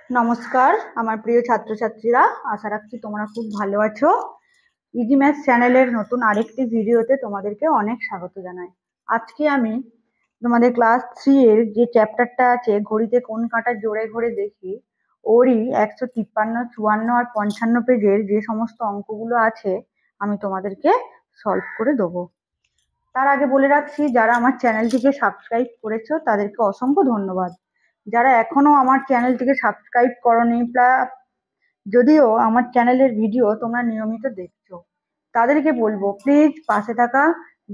নমস্কার আমার প্রিয় ছাত্রছাত্রীরা, আশা রাখছি তোমরা খুব ভালো আছো। ইজি ম্যাথস চ্যানেলের নতুন আরেকটি ভিডিওতে তোমাদেরকে অনেক স্বাগত জানাই। আজকে আমি তোমাদের ক্লাস 3 এর যে চ্যাপ্টারটা আছে ঘড়িতে কোন কাঁটা জোরে ঘোরে দেখি, ওরই 153, 54 আর 55 পেজের যে সমস্ত অঙ্কগুলো আছে আমি তোমাদেরকে সলভ করে দেবো। তার আগে বলে রাখছি, যারা আমার চ্যানেলটিকে সাবস্ক্রাইব করেছো তাদেরকে অসংখ্য ধন্যবাদ। যারা এখনো আমার চ্যানেলটিকে সাবস্ক্রাইব করোনি, যদিও আমার চ্যানেলের ভিডিও তোমরা নিয়মিত দেখছো, তাদেরকে বলবো প্লিজ পাশে থাকা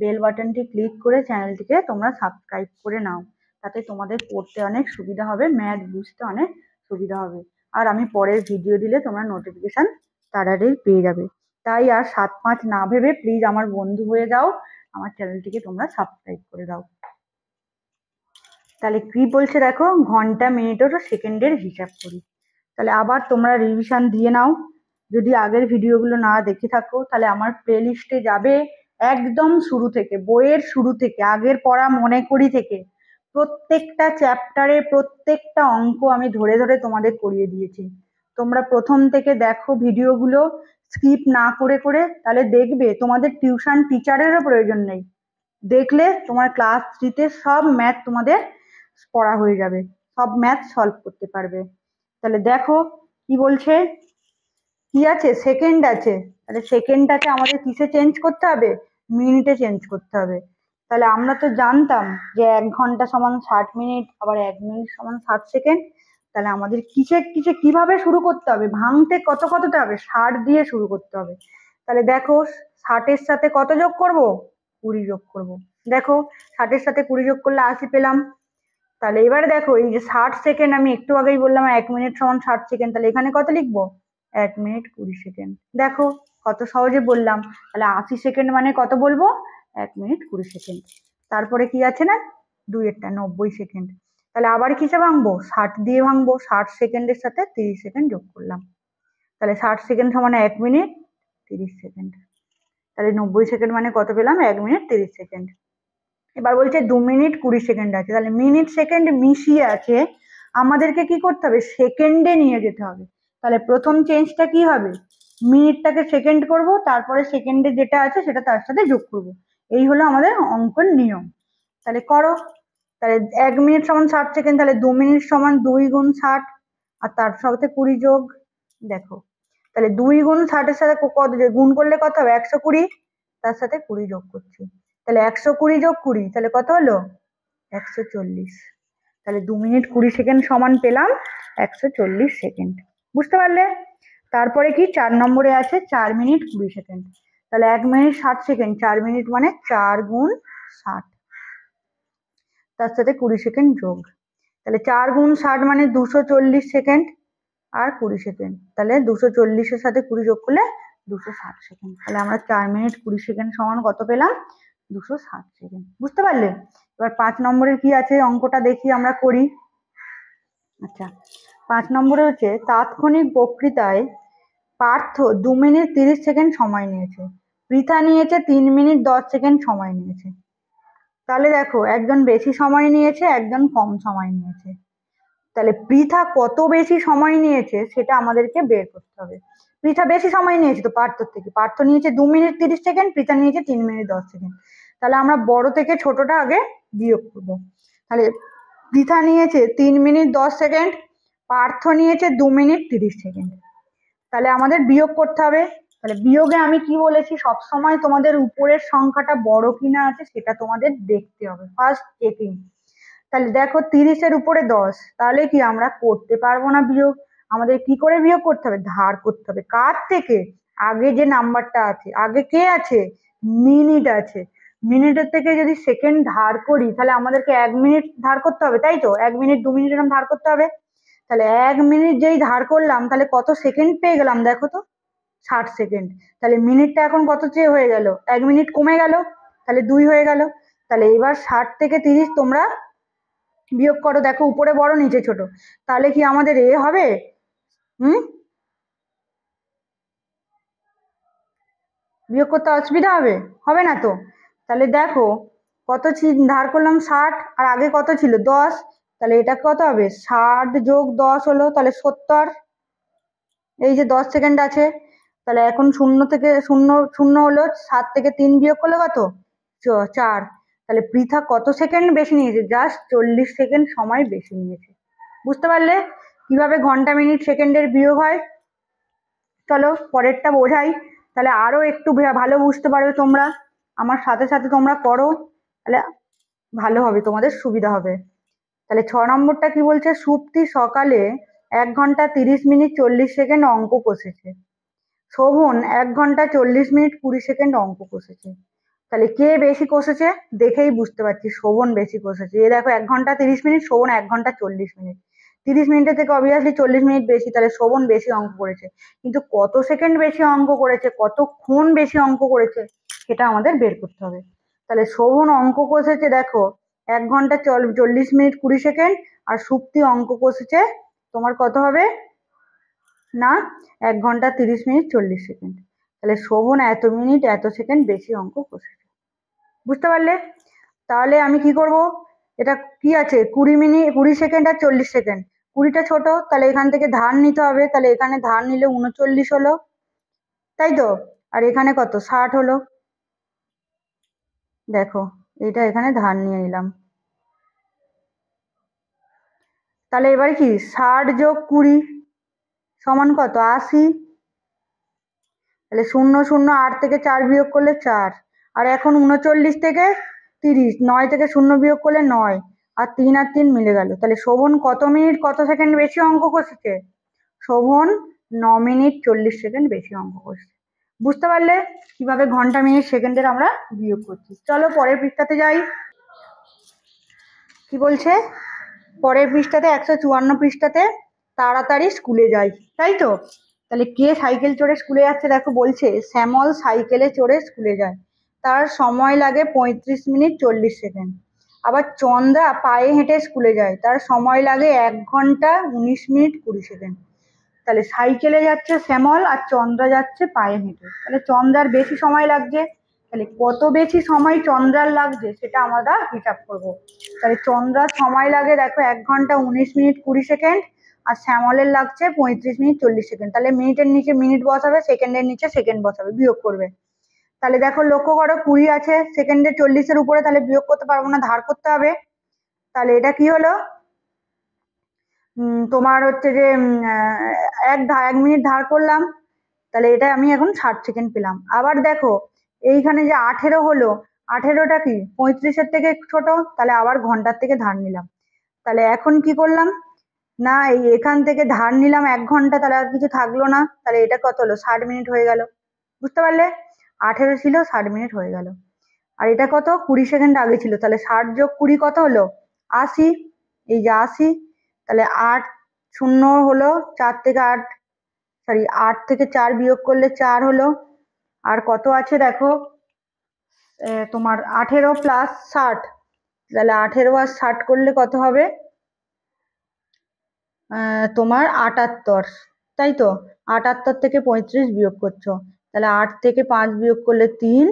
বেল বাটনটি ক্লিক করে চ্যানেলটিকে তোমরা সাবস্ক্রাইব করে নাও। তাতে তোমাদের পড়তে অনেক সুবিধা হবে, ম্যাথ বুঝতে অনেক সুবিধা হবে। আর আমি পরের ভিডিও দিলে তোমরা নোটিফিকেশন তাড়াতাড়ি পেয়ে যাবে। তাই আর 7-5 না ভেবে প্লিজ আমার বন্ধু হয়ে যাও, আমার চ্যানেলটিকে তোমরা সাবস্ক্রাইব করে দাও। তাহলে কি বলছে দেখো, ঘন্টা, মিনিট ও সেকেন্ডের হিসাব করি। তাহলে আবার তোমরা রিভিশন দিয়ে নাও। যদি আগের ভিডিওগুলো না দেখে থাকো তাহলে আমার প্লেলিস্টে যাবে, একদম শুরু থেকে, বইয়ের শুরু থেকে, আগের পড়া মনে করি থেকে প্রত্যেকটা চ্যাপ্টারে প্রত্যেকটা অঙ্ক আমি ধরে ধরে তোমাদের করিয়ে দিয়েছি। তোমরা প্রথম থেকে দেখো ভিডিওগুলো, স্কিপ না করে করে, তাহলে দেখবে তোমাদের টিউশন টিচারেরও প্রয়োজন নেই। দেখলে তোমার ক্লাস 3-তে সব ম্যাথ তোমাদের পড়া হয়ে যাবে, সব ম্যাথ সলভ করতে পারবে। তাহলে দেখো কি বলছে, কি আছে, সেকেন্ড আছে। তাহলে সেকেন্ডটাকে আমাদের কিসে চেঞ্জ করতে হবে? মিনিটে চেঞ্জ করতে হবে। তাহলে আমরা তো জানতাম যে 1 ঘন্টা সমান 60 মিনিট, আবার 1 মিনিট সমান 60 সেকেন্ড। তাহলে আমাদের কিসে কিসে কিভাবে শুরু করতে হবে, ভাঙতে কত কতটা হবে, 60 দিয়ে শুরু করতে হবে। তাহলে দেখো, 60-এর সাথে কত যোগ করব? 20 যোগ করব। দেখো, 60-এর সাথে 20 যোগ করলে 80 পেলাম। তাহলে এবারে দেখো, এই যে 60 সেকেন্ড, আমি একটু আগেই বললাম 1 মিনিট সমান 60 সেকেন্ড, তাহলে এখানে কত লিখবো? 1 মিনিট 20 সেকেন্ড। দেখো কত সহজে বললাম। তাহলে 80 সেকেন্ড মানে কত বলবো? 1 মিনিট 20 সেকেন্ড। তারপরে কি আছে না, 2-এরটা 90 সেকেন্ড। তাহলে আবার কিসে ভাঙবো? 60 দিয়ে ভাঙবো। 60 সেকেন্ডের সাথে 30 সেকেন্ড যোগ করলাম। তাহলে 60 সেকেন্ড সমান 1 মিনিট 30 সেকেন্ড। তাহলে 90 সেকেন্ড মানে কত পেলাম? 1 মিনিট 30 সেকেন্ড। এবার বলছে 2 মিনিট 20 সেকেন্ড আছে, তাহলে মিনিট সেকেন্ড মিশিয়ে আছে, আমাদেরকে কি করতে হবে? সেকেন্ডে নিয়ে যেতে হবে। তাহলে প্রথম চেঞ্জটা কি হবে? মিনিটটাকে সেকেন্ড করব, তারপরে সেকেন্ডে যেটা আছে সেটা তার সাথে যোগ করব। এই হলো আমাদের অঙ্কন নিয়ম। তাহলে করো। তাহলে 1 মিনিট সমান 60 সেকেন্ড, তাহলে 2 মিনিট সমান 2 গুণ 60, আর তার সাথে 20 যোগ। দেখো, তাহলে 2 গুণ 60-এর সাথে কত গুণ করলে কত হবে? 120, তার সাথে 20 যোগ করছি। তাহলে 120 যোগ 20, তাহলে কত হলো? 140। তাহলে 2 মিনিট 20 সেকেন্ড সমান পেলাম 140 সেকেন্ড। বুঝতে পারলে? তারপরে কি 4 নম্বরে আছে 4 মিনিট 20 সেকেন্ড। তাহলে 1 মিনিট 60 সেকেন্ড, 4 মিনিট মানে 4 গুণ 60, তার সাথে 20 সেকেন্ড যোগ। তাহলে 4 গুণ 60 মানে 240 সেকেন্ড আর 20 সেকেন্ড। তাহলে 240-এর সাথে 20 যোগ করলে 260 সেকেন্ড। তাহলে আমরা 4 মিনিট 20 সেকেন্ড সমান কত পেলাম? 260 সেকেন্ড। বুঝতে পারলে? এবার 5 নম্বরের কি আছে অঙ্কটা দেখি, আমরা করি। আচ্ছা, 5 নম্বরে হচ্ছে তাৎক্ষণিক বক্তৃতায় পার্থ 2 মিনিট 30 সেকেন্ড সময় নিয়েছে, পৃথা নিয়েছে 3 মিনিট 10 সেকেন্ড সময় নিয়েছে। তাহলে দেখো, একজন বেশি সময় নিয়েছে, একজন কম সময় নিয়েছে। তাহলে পৃথা কত বেশি সময় নিয়েছে সেটা আমাদেরকে বের করতে হবে। পৃথা বেশি সময় নিয়েছে তো পার্থর থেকে, পার্থ নিয়েছে 2 মিনিট 30 সেকেন্ড, পৃথা নিয়েছে 3 মিনিট 10 সেকেন্ড। তাহলে আমরা বড় থেকে ছোটটা আগে বিয়োগ করবো। তাহলে পৃথা নিয়েছে 3 মিনিট 10 সেকেন্ড, পার্থ নিয়েছে 2 মিনিট 30 সেকেন্ড। তাহলে আমাদের বিয়োগ করতে হবে। তাহলে বিয়োগে আমি কি বলেছি, সবসময় তোমাদের উপরের সংখ্যাটা বড় কিনা আছে সেটা তোমাদের দেখতে হবে, ফার্স্ট চেকিং। তাহলে দেখো, 30-এর উপরে 10, তাহলে কি আমরা করতে পারবো না বিয়োগ? আমাদের কি করে বিয়োগ করতে হবে? ধার করতে হবে। কার থেকে? আগে যে নাম্বারটা আছে, আগে কে আছে? মিনিট আছে। মিনিটের থেকে যদি সেকেন্ড ধার করি তাহলে আমাদেরকে 1 মিনিট ধার করতে হবে, তাই তো? 1 মিনিট 2 মিনিট এরকম ধার করতে হবে। তাহলে 1 মিনিট যেই ধার করলাম, তাহলে কত সেকেন্ড পেয়ে গেলাম দেখো তো? 60 সেকেন্ড। তাহলে মিনিটটা এখন কত চেয়ে হয়ে গেল? 1 মিনিট কমে গেল, তাহলে 2 হয়ে গেল। তাহলে এবার 60 থেকে 30 তোমরা বিয়োগ করো, দেখো উপরে বড় নিচে ছোট, তাহলে কি আমাদের এ হবে? হুম, বিয়োগ করতে অসুবিধা হবে? হবে না তো? তাহলে দেখো, কত ধার করলাম? 60, আর আগে কত ছিল? 10। তাহলে এটা কত হবে, 60+10 হলো, তাহলে 70। এই যে 10 সেকেন্ড আছে, তাহলে এখন শূন্য থেকে শূন্য শূন্য হলো, 7 থেকে 3 বিয়োগ করলে কত, 4। তাহলে পৃথা কত সেকেন্ড বেশি নিয়েছে, জাস্ট 40 সেকেন্ড সময় বেশি নিয়েছে। বুঝতে পারলে কিভাবে ঘন্টা মিনিট সেকেন্ডের বিয়োগ হয়? চলো পরেরটা বোঝাই, তাহলে আরো একটু ভালো বুঝতে পারবে তোমরা। আমার সাথে সাথে তোমরা করো, তাহলে ভালো হবে, তোমাদের সুবিধা হবে। তাহলে 6 নম্বরটা কি বলছে, সুপ্তি সকালে 1 ঘন্টা 30 মিনিট 40 সেকেন্ড অঙ্ক কষেছে, শোভন 1 ঘন্টা 40 মিনিট 20 সেকেন্ড অঙ্ক কষেছে। তাহলে কে বেশি কষেছে? দেখেই বুঝতে পারছি শোভন বেশি কষেছে। এই দেখো 1 ঘন্টা 30 মিনিট, শোভন 1 ঘন্টা 40 মিনিট। 30 মিনিটের থেকে অবভিয়াসলি 40 মিনিট বেশি, তাহলে শোভন বেশি অঙ্ক করেছে। কিন্তু কত সেকেন্ড বেশি অঙ্ক করেছে, কতক্ষণ বেশি অঙ্ক করেছে, সেটা আমাদের বের করতে হবে। তাহলে শোভন অঙ্ক কষেছে দেখো 1 ঘন্টা 40 মিনিট 20 সেকেন্ড, আর সুপ্তি অঙ্ক কষেছে তোমার কত হবে না, 1 ঘন্টা 30 মিনিট 40 সেকেন্ড। তাহলে শোভন এত মিনিট এত সেকেন্ড বেশি অঙ্ক কষেছে। বুঝতে পারলে? তাহলে আমি কি করব, এটা কি আছে 20 মিনিট 20 সেকেন্ড আর 40 সেকেন্ড, 20টা ছোট, তাহলে এখান থেকে ধার নিতে হবে, তাহলে এখানে ধার নিলে 39 হলো, তাই তো? আর এখানে কত, 60 হলো। দেখো এটা এখানে ধার নিয়ে নিলাম, তাহলে এবারে কি 60+20 সমান কত, 80। তাহলে 0 0 8 থেকে 4 বিয়োগ করলে 4, আর এখন 39 থেকে 30, 9 থেকে 0 বিয়োগ করলে 9, আর 3 আর 3 মিলে গেল। তাহলে শোভন কত মিনিট কত সেকেন্ড বেশি অঙ্ক কষেছে, শোভন 9 মিনিট 40 সেকেন্ড বেশি অঙ্ক কষেছে। বুঝতে পারলে কিভাবে ঘন্টা মিনিট সেকেন্ডের আমরা বিয়োগ করছি? চলো পরের পৃষ্ঠাতে যাই। কি বলছে পরের পৃষ্ঠাতে, 154 পৃষ্ঠাতে, তাড়াতাড়ি স্কুলে যাই, তাই তো? তাহলে কে সাইকেল চড়ে স্কুলে যাচ্ছে, দেখো বলছে শ্যামল সাইকেলে চড়ে স্কুলে যায়, তার সময় লাগে 35 মিনিট 40 সেকেন্ড। আবার চন্দ্রা পায়ে হেঁটে স্কুলে যায়, তার সময় লাগে 1 ঘন্টা 19 মিনিট 20 সেকেন্ড। তাহলে সাইকেলে যাচ্ছে শ্যামল আর চন্দ্রা যাচ্ছে পায়ে হেঁটে, তাহলে চন্দ্রার বেশি সময় লাগছে, তাহলে কত বেশি সময় চন্দ্রার লাগছে সেটা আমরা হিসাব করব। তাহলে চন্দ্রার সময় লাগে দেখো 1 ঘন্টা 19 মিনিট 20 সেকেন্ড, আর শ্যামলের লাগছে 35 মিনিট 40 সেকেন্ড। তাহলে মিনিটের নিচে মিনিট বসাবে, সেকেন্ডের নিচে সেকেন্ড বসাবে, বিয়োগ করবে। তাহলে দেখো লক্ষ্য করো 20 আছে, সেকেন্ডে 40-এর উপরে, তাহলে বিয়োগ করতে পারবো না, ধার করতে হবে। তাহলে এটা কি হলো, তোমার হচ্ছে যে 1 মিনিট ধার করলাম, তাহলে এটা আমি এখন 60 সেকেন্ড পেলাম। আবার দেখো এইখানে যে 18 হলো, 18টা কি 35-এর থেকে ছোট, তাহলে আবার ঘন্টার থেকে ধার নিলাম। তাহলে এখন কি করলাম না, এখান থেকে ধার নিলাম 1 ঘন্টা, তাহলে আর কিছু থাকলো না, তাহলে এটা কত হলো, 60 মিনিট হয়ে গেল। বুঝতে পারলে? 18 ছিল, 60 মিনিট হয়ে গেল। আর এটা কত, 20 সেকেন্ড আগে ছিল, তাহলে 60+20 কত হলো, 80। এই যে 80, তাহলে 8 শূন্য হলো, 4 থেকে 8, সরি 8 থেকে 4 বিয়োগ করলে 4 হলো। আর কত আছে দেখো, তোমার 18 প্লাস 60, তাহলে 18 আর 60 করলে কত হবে, তোমার 78, তাই তো? 78 থেকে 35 বিয়োগ করছো, তাহলে 8 থেকে 5 বিয়োগ করলে 3,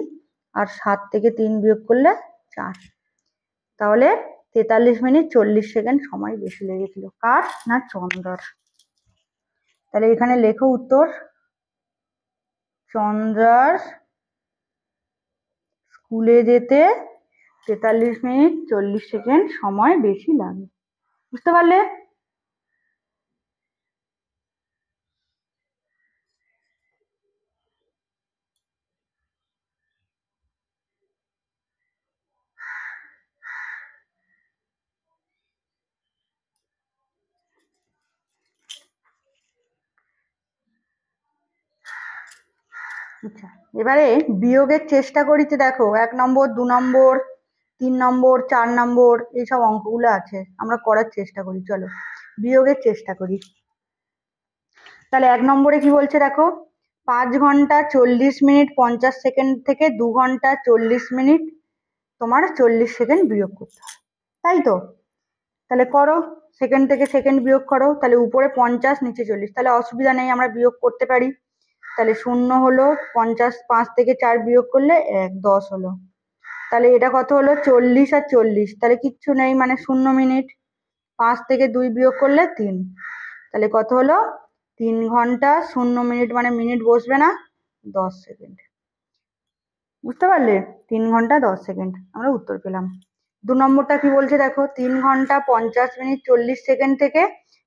আর 7 থেকে 3 বিয়োগ করলে 4। তাহলে 43 মিনিট 40 সেকেন্ড সময় বেশি লেগেছিল, কার না চন্দ্রার। তাহলে এখানে লেখো উত্তর, চন্দ্রার স্কুলে যেতে 43 মিনিট 40 সেকেন্ড সময় বেশি লাগে। বুঝতে পারলে? আচ্ছা, এবারে বিয়োগের চেষ্টা করিতে দেখো 1 নম্বর 2 নম্বর 3 নম্বর 4 নম্বর এইসব অঙ্কগুলো আছে, আমরা করার চেষ্টা করি। চলো বিয়োগের চেষ্টা করি। তাহলে 1 নম্বরে কি বলছে দেখো, 5 ঘন্টা 40 মিনিট 50 সেকেন্ড থেকে 2 ঘন্টা 40 মিনিট তোমার 40 সেকেন্ড বিয়োগ করতে হবে, তাই তো? তাহলে করো, সেকেন্ড থেকে সেকেন্ড বিয়োগ করো, তাহলে উপরে 50 নিচে 40, তাহলে অসুবিধা নেই, আমরা বিয়োগ করতে পারি। তাহলে 0 হলো, 50 5 থেকে 4 বিয়োগ করলে 1, 10 হলো। তাহলে এটা কত হলো, 40 আর 40, তাহলে কিচ্ছু নেই, মানে 0 মিনিট। 5 থেকে 2 বিয়োগ করলে 3, তাহলে কত হলো? 3 ঘন্টা 0 মিনিট, মানে মিনিট বসবে না, 10 সেকেন্ড। বুঝতে পারলে? 3 ঘন্টা 10 সেকেন্ড আমরা উত্তর পেলাম। 2 নম্বরটা কি বলছে দেখো, 3 ঘন্টা 50 মিনিট 40 সেকেন্ড থেকে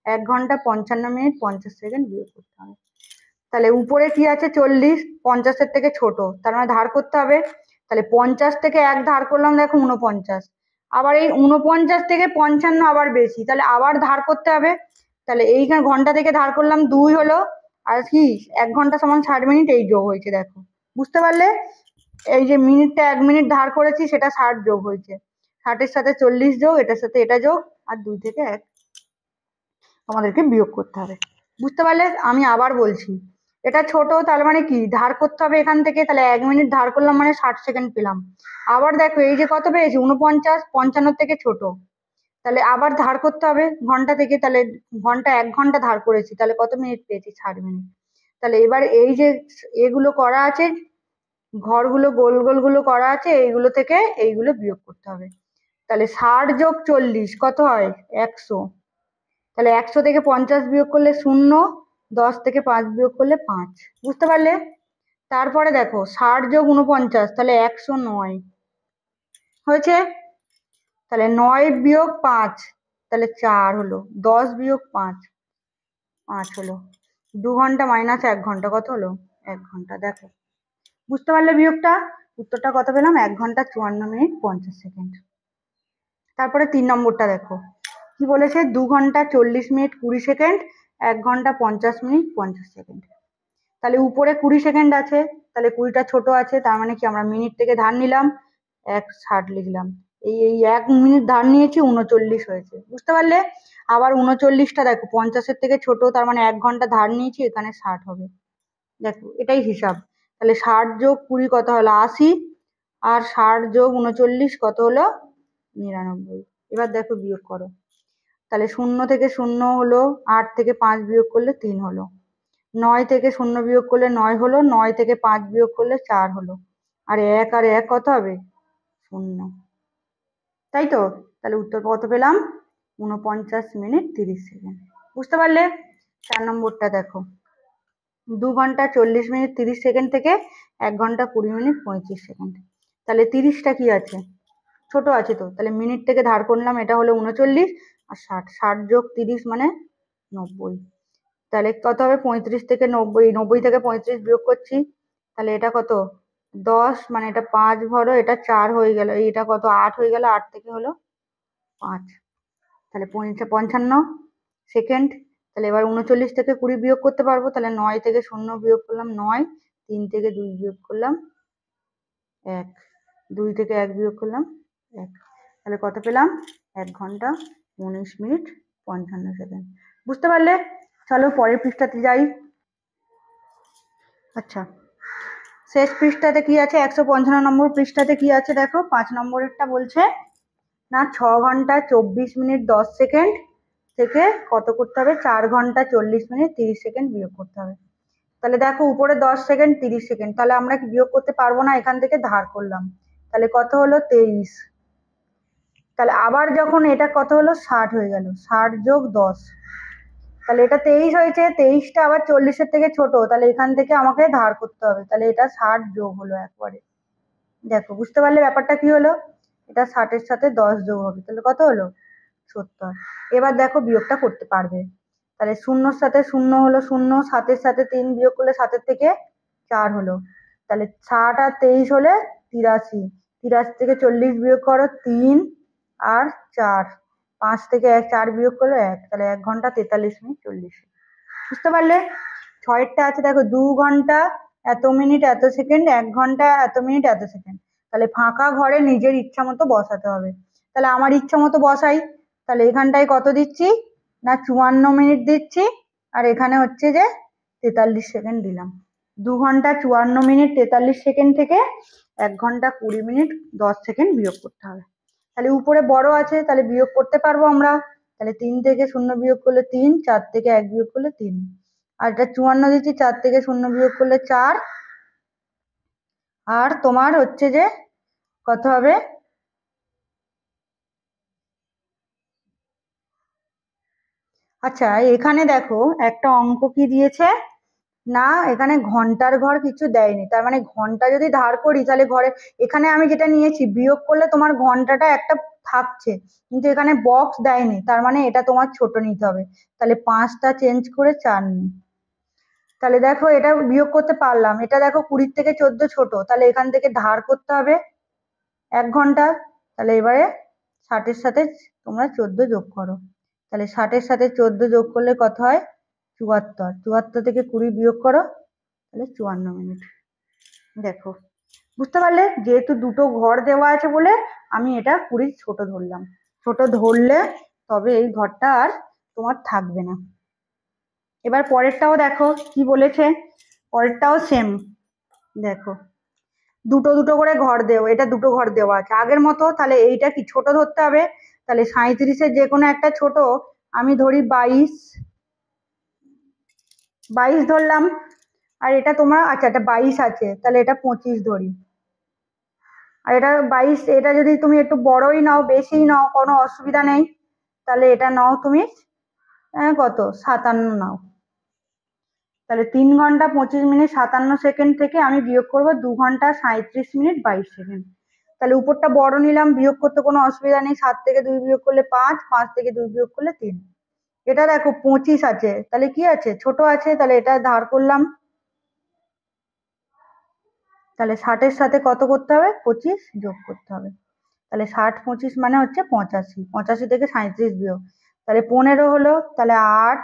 1 ঘন্টা 55 মিনিট 50 সেকেন্ড বিয়োগ করতে হবে। তাহলে উপরে কি আছে 40, 50-এর থেকে ছোট, তার মানে ধার করতে হবে। তাহলে 50 থেকে 1 ধার করলাম দেখো 49, আবার এই 49 থেকে 55 আবার বেশি, তাহলে আবার ধার করতে হবে। তাহলে এইখানে ঘন্টা থেকে ধার করলাম 2 হলো, আর কি 1 ঘন্টা সমান 60 মিনিট, এই যোগ হয়েছে দেখো। বুঝতে পারলে? এই যে মিনিটটা 1 মিনিট ধার করেছি সেটা 60 যোগ হয়েছে, 60-এর সাথে 40 যোগ, এটার সাথে এটা যোগ, আর 2 থেকে 1 আমাদেরকে বিয়োগ করতে হবে। বুঝতে পারলে? আমি আবার বলছি, এটা ছোট, তার মানে কি ধার করতে হবে এখান থেকে, তাহলে 1 মিনিট ধার করলাম মানে 60 সেকেন্ড পেলাম। আবার দেখো এই যে কত পেয়েছি 49, 55 থেকে ছোট, তাহলে আবার ধার করতে হবে ঘন্টা থেকে, তাহলে ঘন্টা 1 ঘন্টা ধার করেছি, তাহলে কত মিনিট পেয়েছি? 60 মিনিট। তাহলে এবার এই যে এগুলো করা আছে, ঘরগুলো গোল গোল গুলো করা আছে, এইগুলো থেকে এইগুলো বিয়োগ করতে হবে। তাহলে 60 যোগ 40 কত হয়? 100। তাহলে 100 থেকে 50 বিয়োগ করলে 0, 10 থেকে 5 বিয়োগ করলে 5। বুঝতে পারলে? তারপরে দেখো 60 যোগ 49, তাহলে 109 হয়েছে। তাহলে 9 বিয়োগ 5, তাহলে 4 হলো। 10 বিয়োগ 5, 5 হলো। 2 ঘন্টা মাইনাস 1 ঘন্টা কত হলো? 1 ঘন্টা। দেখো বুঝতে পারলে বিয়োগটা? উত্তরটা কত পেলাম? 1 ঘন্টা 54 মিনিট 50 সেকেন্ড। তারপরে 3 নম্বরটা দেখো কি বলেছে, 2 ঘন্টা 40 মিনিট 20 সেকেন্ড, 1 ঘন্টা 50 মিনিট 50 সেকেন্ড। তাহলে উপরে 20 সেকেন্ড আছে, তাহলে 20টা ছোট আছে, তার মানে কি আমরা মিনিট থেকে ধার নিলাম, 1:60 লিখলাম। এই 1 মিনিট ধার নিয়েছি 39 হয়েছে। বুঝতে পারলে? আবার 39টা দেখো 50-এর থেকে ছোট, তার মানে 1 ঘন্টা ধার নিয়েছি, এখানে 60 হবে। দেখো এটাই হিসাব। তাহলে 60 যোগ 20 কত হলো? 80, আর 60 যোগ 39 কত হলো? 99। এবার দেখো বিয়োগ করো। তাহলে 0 থেকে 0 হলো, 8 থেকে 5 বিয়োগ করলে 3 হলো, 9 থেকে 0 বিয়োগ করলে 9 হলো, 9 থেকে 5 বিয়োগ করলে 4 হলো, আর 1 আর 1 কত হবে? 0। তাই তো? তাহলে উত্তর কত পেলাম? 49 মিনিট 30 সেকেন্ড। বুঝতে পারলে? 4 নম্বরটা দেখো, 2 ঘন্টা 40 মিনিট 30 সেকেন্ড থেকে 1 ঘন্টা 20 মিনিট 35 সেকেন্ড। তাহলে 30টা কি আছে? ছোট আছে তো, তাহলে মিনিট থেকে ধার করলাম, এটা হলো 39, আর 60, 60 যোগ 30 মানে 90। তাহলে কত হবে? 35 থেকে 90, 90 থেকে 35 বিয়োগ করছি, তাহলে এটা কত? 10, মানে এটা 5 ভরো, এটা 4 হয়ে গেল, এটা কত? 8 হয়ে গেল, 8 থেকে হলো 5, তাহলে 55 সেকেন্ড। তাহলে এবার 39 থেকে 20 বিয়োগ করতে পারবো, তাহলে 9 থেকে 0 বিয়োগ করলাম 9, 3 থেকে 2 বিয়োগ করলাম 1, 2 থেকে 1 বিয়োগ করলাম 1, তাহলে কত পেলাম? 1 ঘন্টা 19 মিনিট 55 সেকেন্ড। বুঝতে পারলে? চলো পরের পৃষ্ঠাতে যাই। আচ্ছা, শেষ পৃষ্ঠাতে কি আছে? 155 নম্বর পৃষ্ঠাতে কি আছে দেখো, 5 নম্বরেরটা বলছে না 6 ঘন্টা 24 মিনিট 10 সেকেন্ড থেকে কত করতে হবে? 4 ঘন্টা 40 মিনিট 30 সেকেন্ড বিয়োগ করতে হবে। তাহলে দেখো উপরে 10 সেকেন্ড 30 সেকেন্ড, তাহলে আমরা কি বিয়োগ করতে পারবো না, এখান থেকে ধার করলাম, তাহলে কত হলো? 23। তাহলে আবার যখন এটা কত হলো? 60 হয়ে গেল, 60 যোগ 10, তাহলে এটা 23 হয়েছে, 23টা আবার 40-এর থেকে ছোট, তাহলে এখান থেকে আমাকে ধার করতে হবে, তাহলে এটা 60 যোগ হলো একবারে। দেখো বুঝতে পারলে ব্যাপারটা কি হলো? এটা 60-এর সাথে 10 যোগ হবে, তাহলে কত হলো? 70। এবার দেখো বিয়োগটা করতে পারবে। তাহলে 0-র সাথে 0 হলো 0, 7-এর সাথে 3 বিয়োগ করলে 7-এর থেকে 4 হলো, তাহলে 60 আর 23 হলে 83, 83 থেকে 40 বিয়োগ করো 3 আর 4, 5 থেকে 4 বিয়োগ করলো 1, তাহলে 1 ঘন্টা 43 মিনিট 40। বুঝতে পারলে? 6-এরটা আছে দেখো, 2 ঘন্টা এত মিনিট এত সেকেন্ড, 1 ঘন্টা এত মিনিট এত সেকেন্ড। তাহলে ফাঁকা ঘরে নিজের ইচ্ছা মতো বসাতে হবে। তাহলে আমার ইচ্ছা মতো বসাই। তাহলে এখানটায় কত দিচ্ছি? না 54 মিনিট দিচ্ছি, আর এখানে হচ্ছে যে 43 সেকেন্ড দিলাম। 2 ঘন্টা 54 মিনিট 43 সেকেন্ড থেকে 1 ঘন্টা 20 মিনিট 10 সেকেন্ড বিয়োগ করতে হবে। তাহলে উপরে বড় আছে, তাহলে বিয়োগ করতে পারবো আমরা। তাহলে 3 থেকে 0 বিয়োগ করলে 3, 4 থেকে 1 বিয়োগ করলে 3, আর এটা 54 দিচ্ছি, 4 থেকে 0 বিয়োগ করলে 4, আর তোমার হচ্ছে যে কত হবে? আচ্ছা, এখানে দেখো একটা অঙ্ক কি দিয়েছে না, এখানে ঘন্টার ঘর কিছু দেয়নি, তার মানে ঘন্টা যদি ধার করি তাহলে ঘরে, এখানে আমি যেটা নিয়েছি বিয়োগ করলে তোমার ঘন্টাটা একটা থাকছে, কিন্তু এখানে বক্স দেয়নি, তার মানে এটা তোমার ছোট নিতে হবে। তাহলে 5টা চেঞ্জ করে 4 নিই। তাহলে দেখো এটা বিয়োগ করতে পারলাম, এটা দেখো 20 থেকে 14 ছোট, তাহলে এখান থেকে ধার করতে হবে 1 ঘন্টা। তাহলে এবারে 60-এর সাথে তোমরা 14 যোগ করো। তাহলে 60-এর সাথে 14 যোগ করলে কত হয়? 74। 74 থেকে 20 বিয়োগ করো, তাহলে 54 মিনিট। দেখো, বুঝতে পারলে? যেহেতু দুটো ঘর দেওয়া আছে বলে আমি এটা 20 ছোট ধরলাম। ছোট ধরলে তবে এই ঘরটা আর তোমার থাকবে না। এবার পরেরটাও দেখো কি বলেছে, পরেরটাও সেম। দেখো, দুটো দুটো করে ঘর দেও, এটা দুটো ঘর দেওয়া আছে আগের মতো, তাহলে এইটা কি ছোট ধরতে হবে। তাহলে 37-এর যে কোনো একটা ছোট, আমি ধরি 22, 22 ধরলাম। আর এটা তোমার, আচ্ছা এটা 22 আছে, তাহলে এটা 25 ধরি। আর এটা 22, এটা যদি তুমি একটু বড়ই নাও বেশিই নাও কোনো অসুবিধা নেই, তাহলে এটা নাও তুমি কত 57 নাও। তাহলে 3 ঘন্টা 25 মিনিট 57 সেকেন্ড থেকে আমি বিয়োগ করবো 2 ঘন্টা 37 মিনিট 22 সেকেন্ড। তাহলে উপরটা বড় নিলাম, বিয়োগ করতে কোনো অসুবিধা নেই, 7 থেকে 2 বিয়োগ করলে 5, 5 থেকে 2 বিয়োগ করলে 3। এটা দেখো 25 আছে, তাহলে কি আছে ছোট আছে, তাহলে এটা ধার করলাম। তাহলে 60-এর সাথে কত করতে হবে? 25 যোগ করতে হবে। তাহলে 60 25 মানে হচ্ছে 85, 85 থেকে 37 বিয়োগ, তাহলে 15 হলো, তাহলে 8,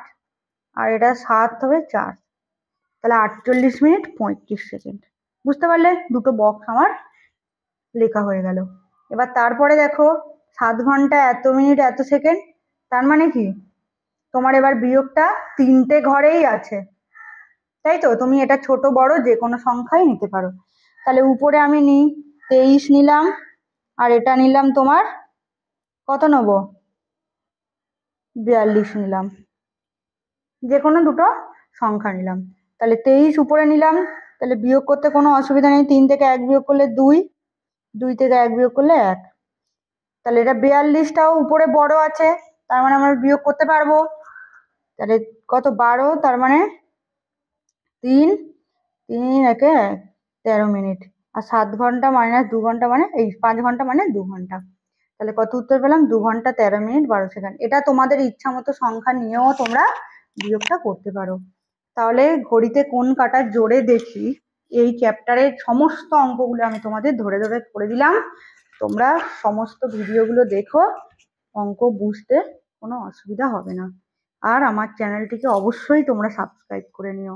আর এটা 7 হবে 4, তাহলে 48 মিনিট 35 সেকেন্ড। বুঝতে পারলে? দুটো বক্স আমার লেখা হয়ে গেল। এবার তারপরে দেখো 7 ঘন্টা এত মিনিট এত সেকেন্ড, তার মানে কি তোমার এবার বিয়োগটা 3টে ঘরেই আছে, তাই তো? তুমি এটা ছোট বড় যে কোনো সংখ্যাই নিতে পারো। তাহলে উপরে আমি নিই 23 নিলাম, আর এটা নিলাম তোমার কত নেবো, 42 নিলাম, যে কোনো দুটো সংখ্যা নিলাম। তাহলে 23 উপরে নিলাম, তাহলে বিয়োগ করতে কোনো অসুবিধা নেই, 3 থেকে 1 বিয়োগ করলে 2, 2 থেকে 1 বিয়োগ করলে 1। তাহলে এটা 42টাও উপরে বড় আছে, তার মানে আমরা বিয়োগ করতে পারবো। তাহলে কত 12, তার মানে 3, 3 একে 1, 13 মিনিট। আর 7 ঘন্টা মাইনাস 2 ঘন্টা মানে এই 5 ঘন্টা মানে 2 ঘন্টা। তাহলে কত উত্তর পেলাম? 2 ঘন্টা 13 মিনিট 12 সেকেন্ড। এটা তোমাদের ইচ্ছা মতো সংখ্যা নিয়েও তোমরা বিয়োগটা করতে পারো। তাহলে ঘড়িতে কোন কাঁটার জোরে দেখি, এই চ্যাপ্টারের সমস্ত অঙ্কগুলো আমি তোমাদের ধরে ধরে করে দিলাম। তোমরা সমস্ত ভিডিওগুলো দেখো, অঙ্ক বুঝতে কোনো অসুবিধা হবে না। আর আমার চ্যানেলটিকে অবশ্যই তোমরা সাবস্ক্রাইব করে নিও।